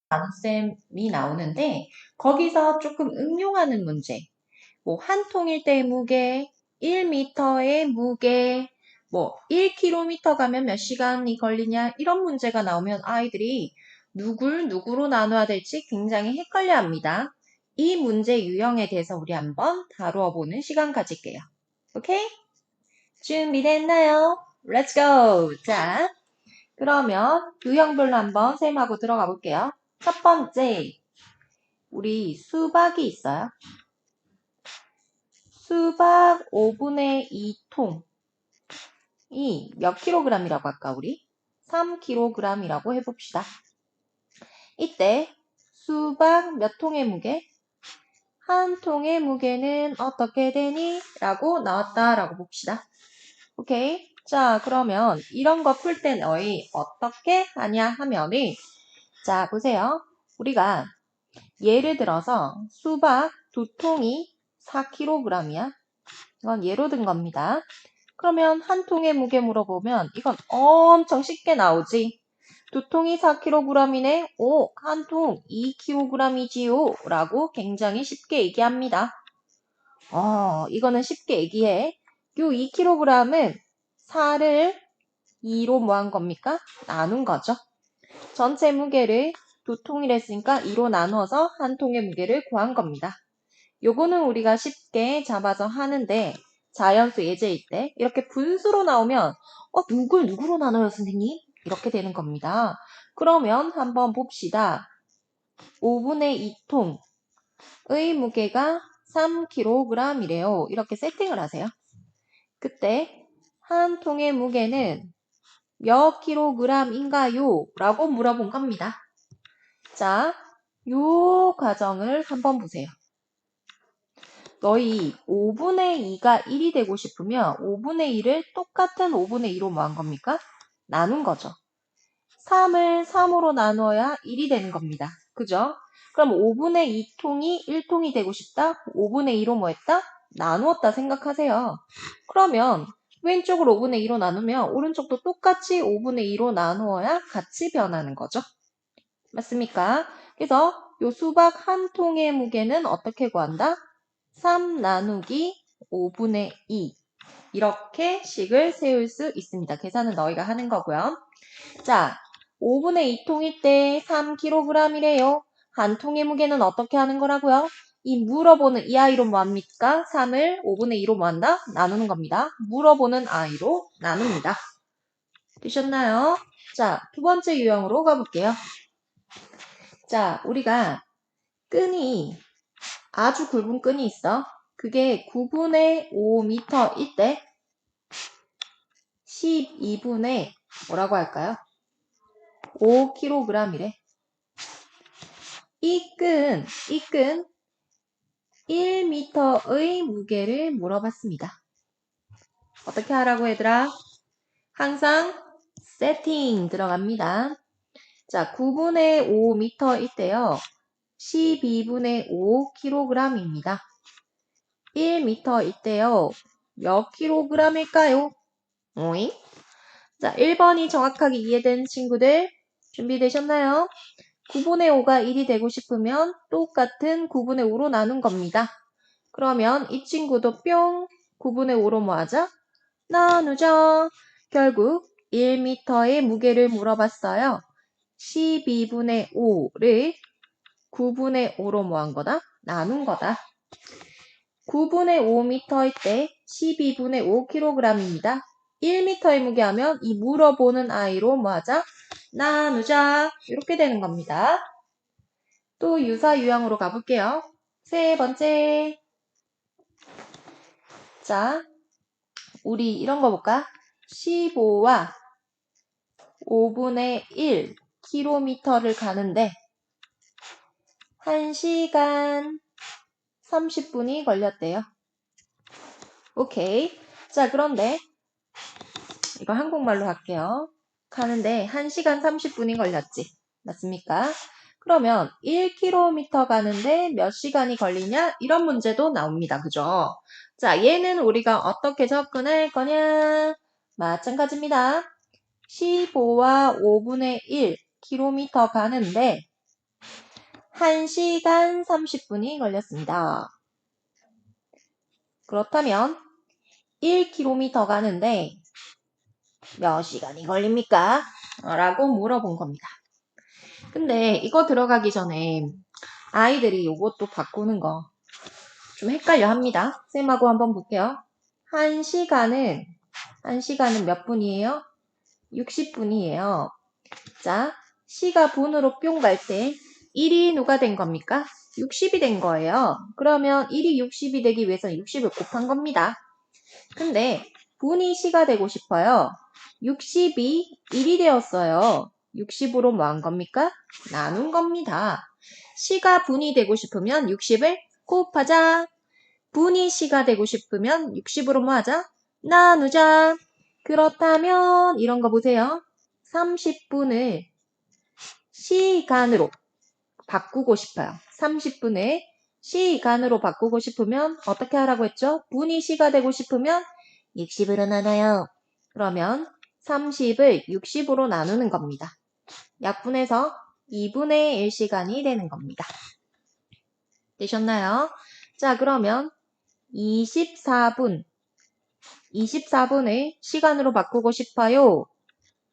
나눗셈이 나오는데 거기서 조금 응용하는 문제. 뭐 한 통일 때의 무게, 1m의 무게, 뭐 1km 가면 몇 시간이 걸리냐 이런 문제가 나오면 아이들이 누굴 누구로 나눠야 될지 굉장히 헷갈려 합니다. 이 문제 유형에 대해서 우리 한번 다루어 보는 시간 가질게요. 오케이? 준비됐나요? Let's go! 자, 그러면 유형별로 한번 쌤하고 들어가 볼게요. 첫 번째, 우리 수박이 있어요. 수박 5분의 2통이 몇 킬로그램이라고 할까, 우리? 3kg이라고 해봅시다. 이때 수박 몇 통의 무게? 한 통의 무게는 어떻게 되니? 라고 나왔다라고 봅시다. 오케이? 자, 그러면 이런 거 풀 때 너희 어떻게 하냐 하면은 자, 보세요. 우리가 예를 들어서 수박 2통이 4kg이야. 이건 예로 든 겁니다. 그러면 한 통의 무게 물어보면 이건 엄청 쉽게 나오지. 2통이 4kg이네. 오, 한 통 2kg이지요. 라고 굉장히 쉽게 얘기합니다. 이거는 쉽게 얘기해. 요 2kg은 4를 2로 뭐 한 겁니까? 나눈 거죠. 전체 무게를 2통이라 했으니까 2로 나누어서 한 통의 무게를 구한 겁니다. 요거는 우리가 쉽게 잡아서 하는데 자연수 예제일 때 이렇게 분수로 나오면 누굴 누구로 나눠요 선생님? 이렇게 되는 겁니다. 그러면 한번 봅시다. 5분의 2통의 무게가 3kg이래요. 이렇게 세팅을 하세요. 그때 한 통의 무게는 몇 kg인가요? 라고 물어본 겁니다. 자, 요 과정을 한번 보세요. 너희 5분의 2가 1이 되고 싶으면 5분의 1을 똑같은 5분의 2로 뭐 한 겁니까? 나눈 거죠. 3을 3으로 나누어야 1이 되는 겁니다. 그죠? 그럼 5분의 2통이 1통이 되고 싶다? 5분의 2로 뭐 했다? 나누었다 생각하세요. 그러면 왼쪽을 5분의 2로 나누면 오른쪽도 똑같이 5분의 2로 나누어야 같이 변하는 거죠. 맞습니까? 그래서 요 수박 한 통의 무게는 어떻게 구한다? 3 나누기 5분의 2 이렇게 식을 세울 수 있습니다. 계산은 너희가 하는 거고요. 자, 5분의 2통일 때 3kg이래요. 한 통의 무게는 어떻게 하는 거라고요? 이 물어보는 이 아이로 뭐합니까? 3을 5분의 2로 뭐한다? 나누는 겁니다. 물어보는 아이로 나눕니다. 되셨나요? 자, 두 번째 유형으로 가볼게요. 자, 우리가 끈이 아주 굵은 끈이 있어. 그게 9분의 5m일 때 12분의 뭐라고 할까요? 5kg이래. 이 끈 1m의 무게를 물어봤습니다. 어떻게 하라고 얘들아? 항상 세팅 들어갑니다. 자, 9분의 5m일 때요. 12분의 5kg입니다. 1m일 때요. 몇 kg일까요? 오잉? 자, 1번이 정확하게 이해된 친구들 준비되셨나요? 9분의 5가 1이 되고 싶으면 똑같은 9분의 5로 나눈 겁니다. 그러면 이 친구도 뿅 9분의 5로 뭐 하자? 나누자. 결국 1m의 무게를 물어봤어요. 12분의 5를 9분의 5로 뭐 한 거다? 나눈 거다. 9분의 5m일 때 12분의 5kg입니다. 1m의 무게하면 이 물어보는 아이로 뭐 하자? 나누자. 이렇게 되는 겁니다. 또 유사 유형으로 가볼게요. 세 번째. 자, 우리 이런 거 볼까? 15와 5분의 1km를 가는데 1시간 30분이 걸렸대요. 오케이. 자, 그런데 이거 한국말로 할게요. 가는데 1시간 30분이 걸렸지. 맞습니까? 그러면 1km 가는데 몇 시간이 걸리냐? 이런 문제도 나옵니다. 그죠? 자, 얘는 우리가 어떻게 접근할 거냐? 마찬가지입니다. 15와 5분의 1km 가는데 1시간 30분이 걸렸습니다. 그렇다면 1km 가는데 몇 시간이 걸립니까? 라고 물어본 겁니다. 근데 이거 들어가기 전에 아이들이 요것도 바꾸는 거 좀 헷갈려 합니다. 쌤하고 한번 볼게요. 1시간은 몇 분이에요? 60분이에요. 자, 시가 분으로 뿅 갈 때 1이 누가 된 겁니까? 60이 된 거예요. 그러면 1이 60이 되기 위해서는 60을 곱한 겁니다. 근데 분이 시가 되고 싶어요. 60이 1이 되었어요. 60으로 뭐 한 겁니까? 나눈 겁니다. 시가 분이 되고 싶으면 60을 곱하자. 분이 시가 되고 싶으면 60으로 뭐 하자? 나누자. 그렇다면 이런 거 보세요. 30분을 시간으로 바꾸고 싶어요. 30분을 시간으로 바꾸고 싶으면 어떻게 하라고 했죠? 분이 시가 되고 싶으면 60으로 나눠요. 그러면 30을 60으로 나누는 겁니다. 약분해서 2분의 1시간이 되는 겁니다. 되셨나요? 자, 그러면 24분을 시간으로 바꾸고 싶어요.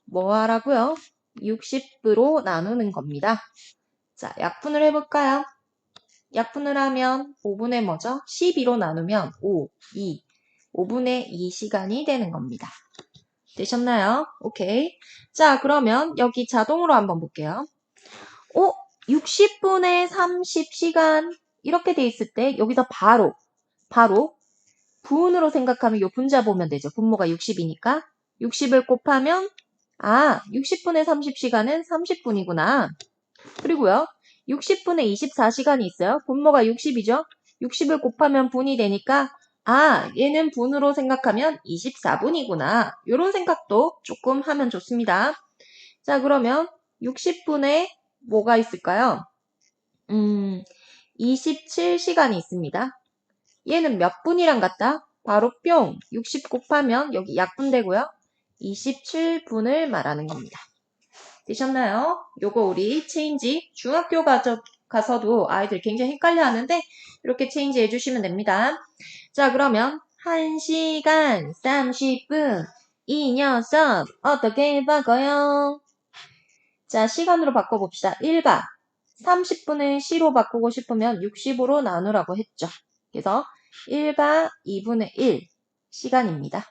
뭐 하라고요? 60으로 나누는 겁니다. 자, 약분을 해볼까요? 약분을 하면 5분의 뭐죠? 12로 나누면 5분의 2시간이 되는 겁니다. 되셨나요? 오케이. 자, 그러면 여기 자동으로 한번 볼게요. 60분의 30시간 이렇게 돼 있을 때 여기서 바로 분으로 생각하면 요 분자 보면 되죠. 분모가 60이니까 60을 곱하면 60분의 30시간은 30분이구나. 그리고요. 60분의 24시간이 있어요. 분모가 60이죠. 60을 곱하면 분이 되니까 얘는 분으로 생각하면 24분이구나. 이런 생각도 조금 하면 좋습니다. 자, 그러면 60분에 뭐가 있을까요? 27시간이 있습니다. 얘는 몇 분이랑 같다? 바로 뿅! 60 곱하면 여기 약분되고요. 27분을 말하는 겁니다. 되셨나요? 요거 우리 체인지 중학교 가서도 아이들 굉장히 헷갈려 하는데 이렇게 체인지 해주시면 됩니다. 자, 그러면 1시간 30분 이 녀석 어떻게 바꿔요? 자, 시간으로 바꿔봅시다. 1가 30분을 C로 바꾸고 싶으면 60으로 나누라고 했죠. 그래서 1가 2분의 1 시간입니다.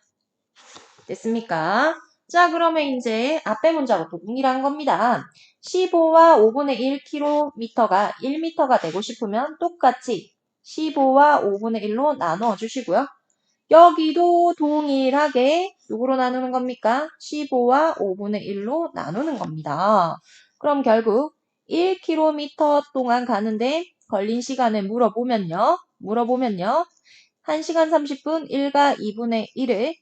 됐습니까? 자, 그러면 이제 앞에 문자부터 동일한 겁니다. 15와 5분의 1km가 1m가 되고 싶으면 똑같이 15와 5분의 1로 나누어 주시고요. 여기도 동일하게 누구로 나누는 겁니까? 15와 5분의 1로 나누는 겁니다. 그럼 결국 1km 동안 가는데 걸린 시간을 물어보면요. 1시간 30분 1과 2분의 1을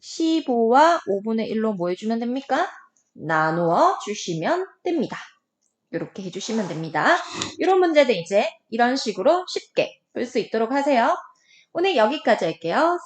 15와 5분의 1로 뭐 해주면 됩니까? 나누어 주시면 됩니다. 이렇게 해주시면 됩니다. 이런 문제들 이제 이런 식으로 쉽게 풀 수 있도록 하세요. 오늘 여기까지 할게요.